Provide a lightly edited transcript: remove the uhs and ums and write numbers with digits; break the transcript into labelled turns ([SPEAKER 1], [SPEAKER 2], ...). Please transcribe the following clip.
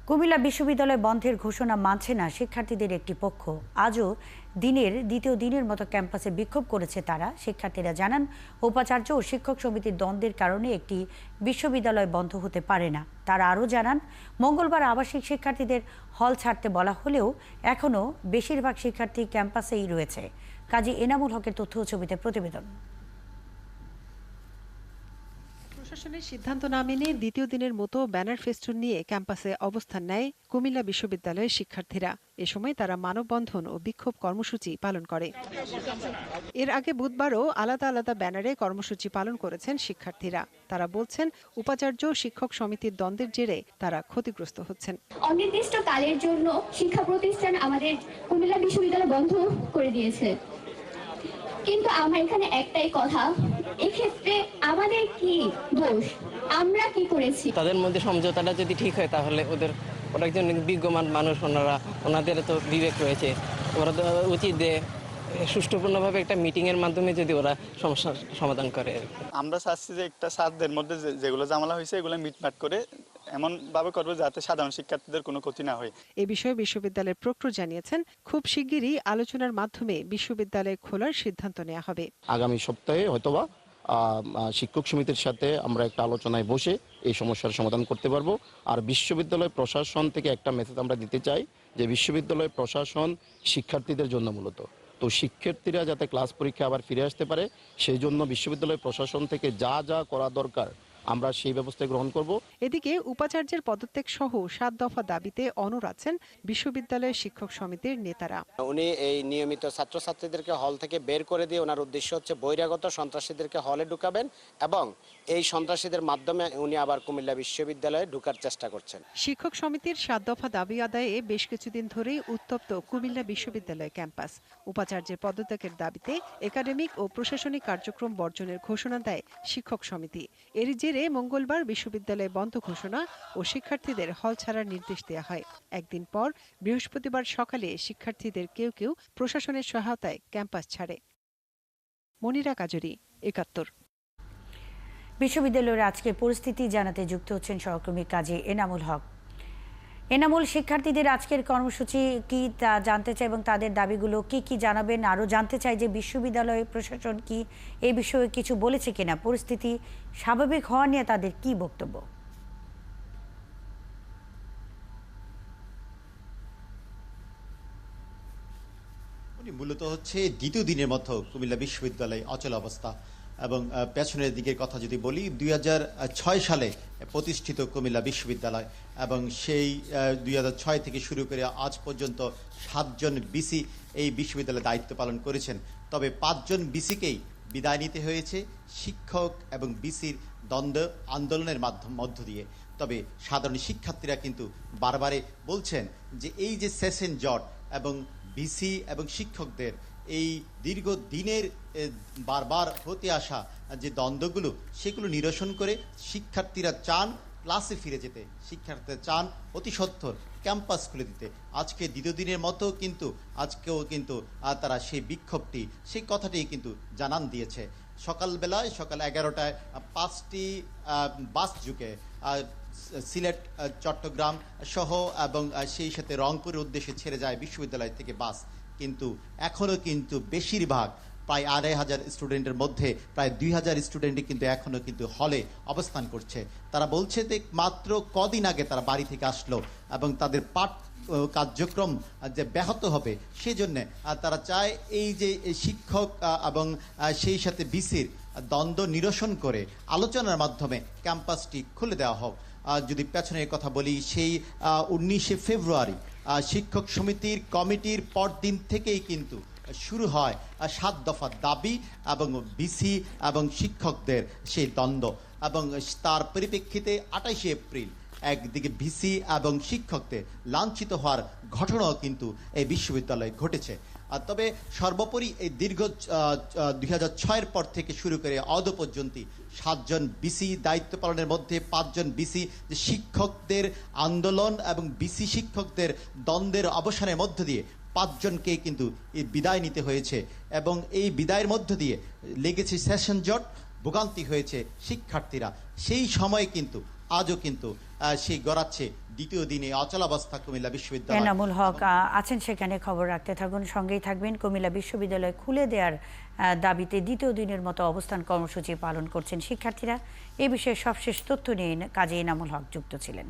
[SPEAKER 1] কুমিল্লা বিশ্ববিদ্যালয় বন্ধের ঘোষণা মানছে না শিক্ষার্থীদের একটি পক্ষ। আজও দিনের দ্বিতীয় দিনের মতো ক্যাম্পাসে বিক্ষোভ করেছে তারা। শিক্ষার্থীরা জানান, উপাচার্য ও শিক্ষক সমিতির দ্বন্দ্বের কারণে একটি বিশ্ববিদ্যালয় বন্ধ হতে পারে না। তারা আরও জানান, মঙ্গলবার আবাসিক শিক্ষার্থীদের হল ছাড়তে বলা হলেও এখনও বেশিরভাগ শিক্ষার্থী ক্যাম্পাসেই রয়েছে। কাজী এনামুল হকের তথ্য ও ছবিতে প্রতিবেদন।
[SPEAKER 2] প্রশাসনের সিদ্ধান্ত না মেনে দ্বিতীয় দিনের মতো ব্যানার ফেস্টুন নিয়ে ক্যাম্পাসে অবস্থান নেয় কুমিল্লা বিশ্ববিদ্যালয়ের শিক্ষার্থীরা। এ সময় তারা মানববন্ধন ও বিক্ষোভ কর্মসূচি পালন করে। এর আগে বুধবারও আলাদা আলাদা ব্যানারে কর্মসূচি পালন করেছেন শিক্ষার্থীরা। তারা বলছেন, উপাচার্য শিক্ষক সমিতির দ্বন্দ্বের জেরে তারা ক্ষতিগ্রস্ত হচ্ছেন।
[SPEAKER 3] অনির্দিষ্টকালের জন্য শিক্ষা প্রতিষ্ঠান আমাদের কুমিল্লা বিশ্ববিদ্যালয় বন্ধ করে দিয়েছে, কিন্তু আমার এখানে একটাই কথা, এক্ষেত্রে আমাদের কি দোষ? আমরা কি করেছি?
[SPEAKER 4] তাদের মধ্যে সমঝোতাটা যদি ঠিক হয় তাহলে ওরা একজন বিজ্ঞমান মানুষ, ওনাদের তো বিবেক রয়েছে, ওরা তো উচিত যে সুষ্ঠুপূর্ণভাবে একটা মিটিংয়ের মাধ্যমে যদি ওরা সমস্যার সমাধান করে।
[SPEAKER 5] আমরা চাচ্ছি যে একটা ছাত্রদের মধ্যে যেগুলো ঝামেলা হয়েছে এগুলো মিটমাট করে এমনভাবে করবো যাতে সাধারণ শিক্ষার্থীদের কোনো ক্ষতি না হয়।
[SPEAKER 2] এ বিষয়ে বিশ্ববিদ্যালয়ের প্রক্টর জানিয়েছেন, খুব শিগগিরই আলোচনার মাধ্যমে বিশ্ববিদ্যালয় খোলার সিদ্ধান্ত নেওয়া হবে।
[SPEAKER 6] আগামী সপ্তাহে হয়তোবা শিক্ষক সমিতির সাথে আমরা একটা আলোচনায় বসে এই সমস্যার সমাধান করতে পারবো। আর বিশ্ববিদ্যালয় প্রশাসন থেকে একটা মেসেজ আমরা দিতে চাই যে বিশ্ববিদ্যালয় প্রশাসন শিক্ষার্থীদের জন্য মূলত, তো শিক্ষার্থীরা যাতে ক্লাস পরীক্ষা আবার ফিরে আসতে পারে সেই জন্য বিশ্ববিদ্যালয় প্রশাসন থেকে যা যা করা দরকার আমরা সেই ব্যবস্থা গ্রহণ করব।
[SPEAKER 2] এদিকে উপাচার্যের পদত্যাগ সহ ৭ দফা দাবিতে অনড় আছেন বিশ্ববিদ্যালয়ের শিক্ষক সমিতির নেতারা।
[SPEAKER 7] উনি এই নিয়মিত ছাত্রছাত্রীদেরকে হল থেকে বের করে দিয়ে ওনার উদ্দেশ্য হচ্ছে বহিরাগত সন্ত্রাসীদেরকে হলে ঢুকাবেন এবং এই সন্ত্রাসীদের মাধ্যমে উনি আবার কুমিল্লা বিশ্ববিদ্যালয়ে ঢুকার চেষ্টা করছেন।
[SPEAKER 2] শিক্ষক সমিতির ৭ দফা দাবি আদায়ে বেশ কিছুদিন ধরেই উত্তপ্ত কুমিল্লা বিশ্ববিদ্যালয় ক্যাম্পাস। উপাচার্যের পদত্যাগের দাবিতে একাডেমিক ও প্রশাসনিক কার্যক্রম বর্জনের ঘোষণা দেয় শিক্ষক সমিতি। এর জেরে মঙ্গলবার বিশ্ববিদ্যালয় বন্ধ ঘোষণা ও শিক্ষার্থীদের হল ছাড়ার নির্দেশ দেওয়া হয়। একদিন পর বৃহস্পতিবার সকালে শিক্ষার্থীদের কেউ কেউ প্রশাসনের সহায়তায় ক্যাম্পাস ছাড়ে। মনিরা কাজরি, ৭১।
[SPEAKER 1] বিশ্ববিদ্যালয়ের আজকের পরিস্থিতি জানাতে যুক্ত হচ্ছেন সহকর্মী কাজী এনামুল হক। এনামুল, শিক্ষার্থীদের আজকের কর্মসূচি কি তা জানতে চাই এবং তাদের দাবিগুলো কি কি জানাবেন। আরও জানতে চাই যে বিশ্ববিদ্যালয় প্রশাসন কি এই বিষয়ে কিছু বলেছে কিনা, পরিস্থিতি স্বাভাবিক হওয়া নিয়ে তাদের কি বক্তব্য?
[SPEAKER 8] মূলত হচ্ছে দ্বিতীয় দিনের মতো কুমিল্লা বিশ্ববিদ্যালয় অচল অবস্থা এবং পেছনের দিকের কথা যদি বলি, ২০০৬ সালে প্রতিষ্ঠিত কুমিল্লা বিশ্ববিদ্যালয় এবং সেই ২০০৬ থেকে শুরু করে আজ পর্যন্ত ৭ জন বিসি এই বিশ্ববিদ্যালয়ে দায়িত্ব পালন করেছেন। তবে ৫ জন বিসিকেই বিদায় নিতে হয়েছে শিক্ষক এবং বিসির দ্বন্দ্ব আন্দোলনের মধ্য দিয়ে। তবে সাধারণ শিক্ষার্থীরা কিন্তু বারবারে বলছেন যে এই যে সেশন জট এবং বিসি এবং শিক্ষকদের এই দীর্ঘ দিনের বারবার হতে আসা যে দ্বন্দ্বগুলো সেগুলো নিরসন করে শিক্ষার্থীরা চান ক্লাসে ফিরে যেতে, শিক্ষার্থীরা চান অতি সত্বর ক্যাম্পাস খুলে দিতে। আজকে দ্বিতীয় দিনের মতো কিন্তু আজকেও কিন্তু তারা সেই বিক্ষোভটি সেই কথাটি কিন্তু জানান দিয়েছে। সকালবেলায় সকাল 11টায় 5টি বাস যুগে সিলেট, চট্টগ্রাম সহ এবং সেই সাথে রংপুরের উদ্দেশ্যে ছেড়ে যায় বিশ্ববিদ্যালয় থেকে বাস, কিন্তু এখনও কিন্তু বেশিরভাগ প্রায় ২৫০০ স্টুডেন্টের মধ্যে প্রায় ২০০০ স্টুডেন্টই কিন্তু এখনও কিন্তু হলে অবস্থান করছে। তারা বলছে যে মাত্র কদিন আগে তারা বাড়ি থেকে আসলো এবং তাদের পাঠ কার্যক্রম যে ব্যাহত হবে সেজন্যে তারা চায় এই যে শিক্ষক এবং সেই সাথে বিসির দ্বন্দ্ব নিরসন করে আলোচনার মাধ্যমে ক্যাম্পাসটি খুলে দেওয়া হোক। যদি পেছনের কথা বলি, সেই 19শে ফেব্রুয়ারি শিক্ষক সমিতির কমিটির পরদিন থেকেই কিন্তু শুরু হয় ৭ দফা দাবি এবং বিসি এবং শিক্ষকদের সেই দ্বন্দ্ব এবং তার পরিপ্রেক্ষিতে ২৮শে এপ্রিল একদিকে ভিসি এবং শিক্ষকদের লাঞ্ছিত হওয়ার ঘটনাও কিন্তু এই বিশ্ববিদ্যালয়ে ঘটেছে। তবে সর্বোপরি এই দীর্ঘ ২০০৬-এর পর থেকে শুরু করে আজ পর্যন্ত ৭ জন বিসি দায়িত্ব পালনের মধ্যে ৫ জন বিসি যে শিক্ষকদের আন্দোলন এবং বিসি শিক্ষকদের দ্বন্দ্বের অবসানের মধ্য দিয়ে ৫ জনকে কিন্তু এই বিদায় নিতে হয়েছে এবং এই বিদায়ের মধ্য দিয়ে লেগেছে সেশন জট, ভোগান্তি হয়েছে শিক্ষার্থীরা। সেই সময় কিন্তু আজও কিন্তু সেই গড়াচ্ছে দ্বিতীয় দিনে অচলাবস্থা কুমিল্লা বিশ্ববিদ্যালয়।
[SPEAKER 1] এনামুল হক আছেন সেখানে, খবর রাখতে থাকুন, সঙ্গেই থাকবেন। কুমিল্লা বিশ্ববিদ্যালয় খুলে দেওয়ার দাবিতে দ্বিতীয় দিনের মতো অবস্থান কর্মসূচি পালন করছেন শিক্ষার্থীরা। এ বিষয়ে সবশেষ তথ্য নিয়ে কাজী এনামুল হক যুক্ত ছিলেন।